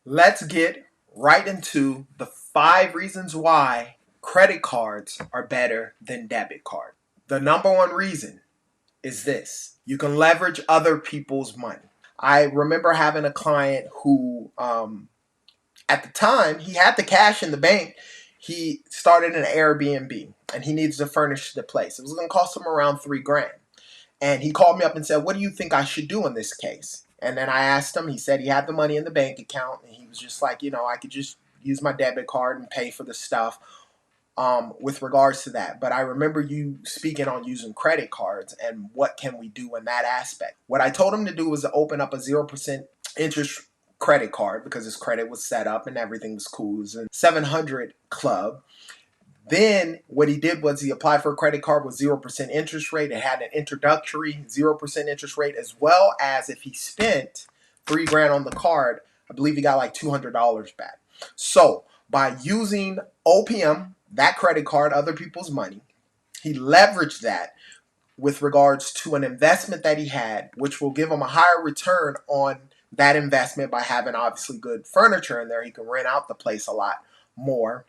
Let's get right into the 5 reasons why credit cards are better than debit cards. The number one reason is this: you can leverage other people's money. I remember having a client who, at the time, he had the cash in the bank. He started an Airbnb and he needs to furnish the place. It was going to cost him around 3 grand. And he called me up and said, "What do you think I should do in this case?" And then I asked him, he said he had the money in the bank account. And he was just like, I could just use my debit card and pay for the stuff with regards to that. But I remember you speaking on using credit cards and what can we do in that aspect. What I told him to do was to open up a 0% interest credit card because his credit was set up and everything was cool. It was a 700 club. Then what he did was he applied for a credit card with 0% interest rate. It had an introductory 0% interest rate, as well as if he spent 3 grand on the card, I believe he got like $200 back. So by using OPM, that credit card, other people's money, he leveraged that with regards to an investment that he had, which will give him a higher return on that investment by having obviously good furniture in there. He can rent out the place a lot more.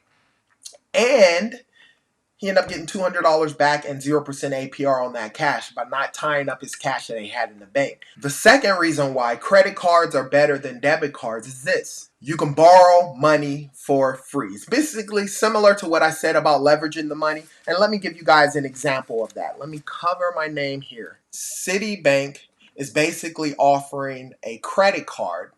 And he ended up getting $200 back and 0% APR on that cash by not tying up his cash that he had in the bank. The second reason why credit cards are better than debit cards is this: you can borrow money for free. It's basically similar to what I said about leveraging the money. And let me give you guys an example of that. Let me cover my name here. Citibank is basically offering a credit card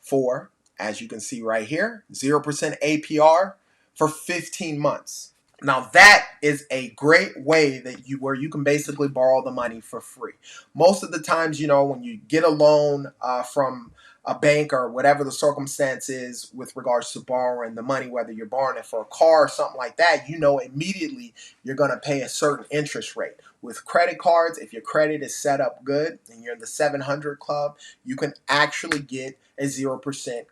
for, as you can see right here, 0% APR for 15 months. Now that is a great way that where you can basically borrow the money for free. Most of the times, when you get a loan from a bank or whatever the circumstance is with regards to borrowing the money, whether you're borrowing it for a car or something like that, immediately you're going to pay a certain interest rate. With credit cards, if your credit is set up good and you're in the 700 club, you can actually get a 0%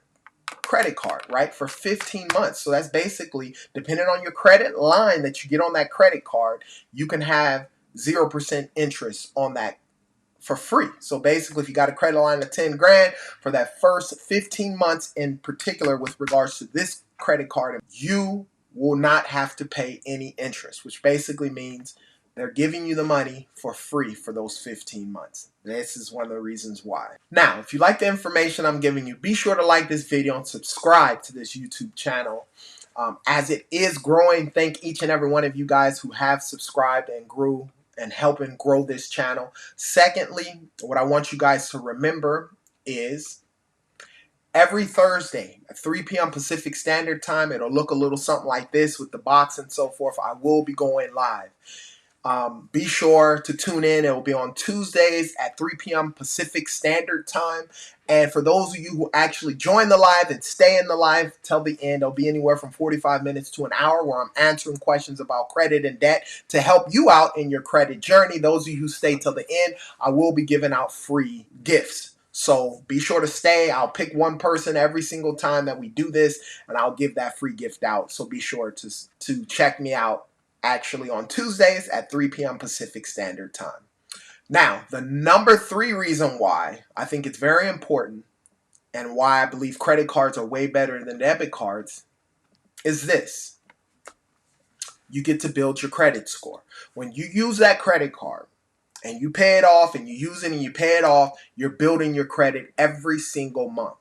credit card, right, for 15 months. So that's basically, depending on your credit line that you get on that credit card, you can have 0% interest on that for free. So basically, if you got a credit line of 10 grand for that first 15 months in particular with regards to this credit card, you will not have to pay any interest, which basically means they're giving you the money for free for those 15 months. This is one of the reasons why. Now, if you like the information I'm giving you, be sure to like this video and subscribe to this YouTube channel. As it is growing, thank each and every one of you guys who have subscribed and grew and helping grow this channel. Secondly, what I want you guys to remember is every Thursday at 3 p.m. Pacific Standard Time, it'll look a little something like this with the box and so forth. I will be going live. Be sure to tune in. It will be on Tuesdays at 3 p.m. Pacific Standard Time. And for those of you who actually join the live and stay in the live till the end, it'll be anywhere from 45 minutes to an hour where I'm answering questions about credit and debt to help you out in your credit journey. Those of you who stay till the end, I will be giving out free gifts. So be sure to stay. I'll pick one person every single time that we do this, and I'll give that free gift out. So be sure to check me out actually on Tuesdays at 3 p.m. Pacific Standard Time. Now, the number 3 reason why I think it's very important and why I believe credit cards are way better than debit cards is this: you get to build your credit score. When you use that credit card and you pay it off and you use it and you pay it off, you're building your credit every single month.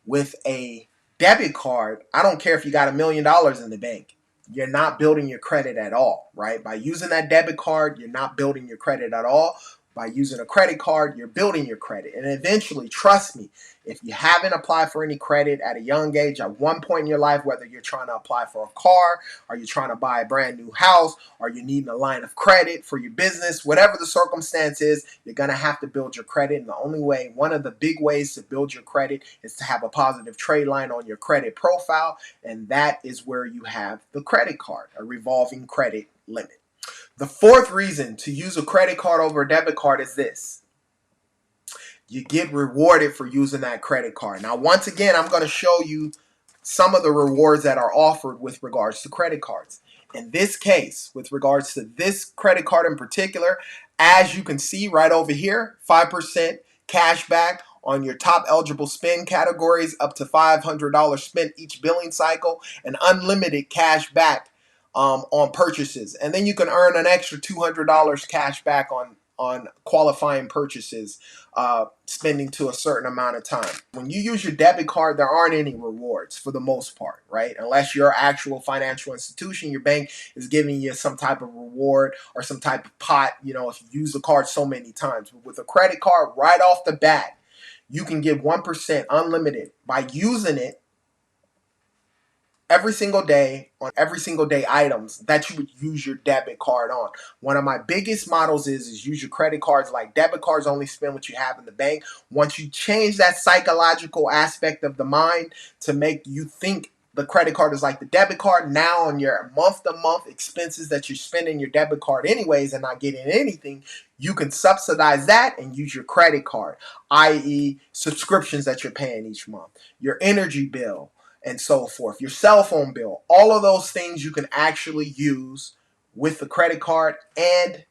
With a debit card, I don't care if you got $1 million in the bank, you're not building your credit at all, right? By using that debit card, you're not building your credit at all. By using a credit card, you're building your credit. And eventually, trust me, if you haven't applied for any credit at a young age, at one point in your life, whether you're trying to apply for a car, or you're trying to buy a brand new house, or you're needing a line of credit for your business, whatever the circumstance is, you're going to have to build your credit. And the only way, one of the big ways to build your credit is to have a positive trade line on your credit profile. And that is where you have the credit card, a revolving credit limit. The 4th reason to use a credit card over a debit card is this: you get rewarded for using that credit card. Now, once again, I'm going to show you some of the rewards that are offered with regards to credit cards. In this case, with regards to this credit card in particular, as you can see right over here, 5% cash back on your top eligible spend categories, up to $500 spent each billing cycle, and unlimited cash back on purchases. And then you can earn an extra $200 cash back on qualifying purchases, spending to a certain amount of time. When you use your debit card, there aren't any rewards for the most part, right? Unless your actual financial institution, your bank is giving you some type of reward or some type of pot, if you use the card so many times. But with a credit card, right off the bat, you can get 1% unlimited by using it every single day on every single day items that you would use your debit card on. One of my biggest models is use your credit cards like debit cards, only spend what you have in the bank. Once you change that psychological aspect of the mind to make you think the credit card is like the debit card, now on your month-to-month expenses that you're spending your debit card anyways and not getting anything, you can subsidize that and use your credit card, i.e. subscriptions that you're paying each month, your energy bill, and so forth, your cell phone bill. All of those things you can actually use with the credit card and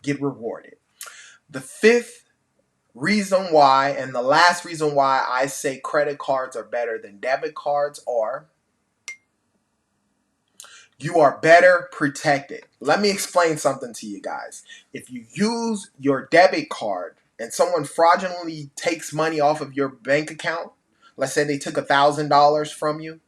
get rewarded. The fifth reason why, and the last reason why I say credit cards are better than debit cards, are you are better protected. Let me explain something to you guys. If you use your debit card and someone fraudulently takes money off of your bank account, let's say they took $1,000 from you,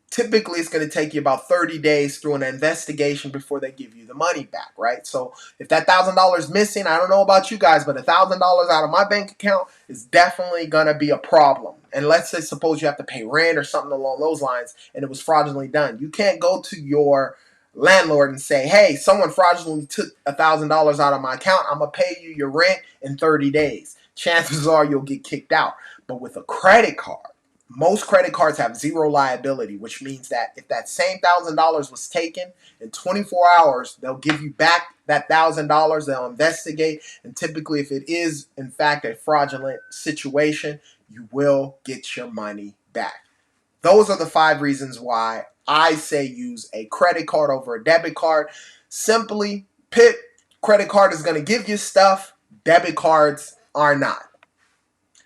typically it's going to take you about 30 days through an investigation before they give you the money back, right? So if that $1,000 is missing, I don't know about you guys, but $1,000 out of my bank account is definitely going to be a problem. And let's say, suppose you have to pay rent or something along those lines, and it was fraudulently done. You can't go to your landlord and say, hey, someone fraudulently took $1,000 out of my account. I'm going to pay you your rent in 30 days. Chances are you'll get kicked out. But with a credit card, most credit cards have zero liability, which means that if that same $1,000 was taken in 24 hours, they'll give you back that $1,000. They'll investigate. And typically, if it is, in fact, a fraudulent situation, you will get your money back. Those are the 5 reasons why I say use a credit card over a debit card. Simply put, credit card is going to give you stuff. Debit cards are not.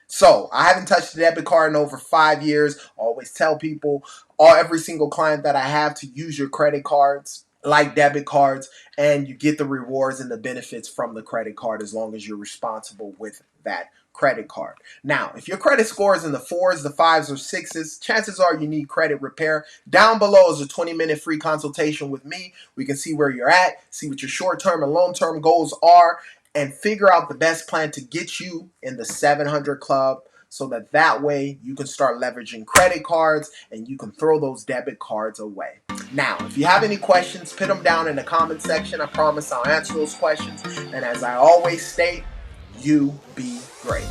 So I haven't touched a debit card in over 5 years. I always tell people, every single client that I have, to use your credit cards like debit cards, and you get the rewards and the benefits from the credit card as long as you're responsible with that credit card. Now, if your credit score is in the 4s, the 5s, or 6s, chances are you need credit repair. Down below is a 20-minute free consultation with me. We can see where you're at, see what your short-term and long-term goals are, and figure out the best plan to get you in the 700 club, so that way you can start leveraging credit cards and you can throw those debit cards away. Now, if you have any questions, put them down in the comment section. I promise I'll answer those questions. And as I always state, you be great.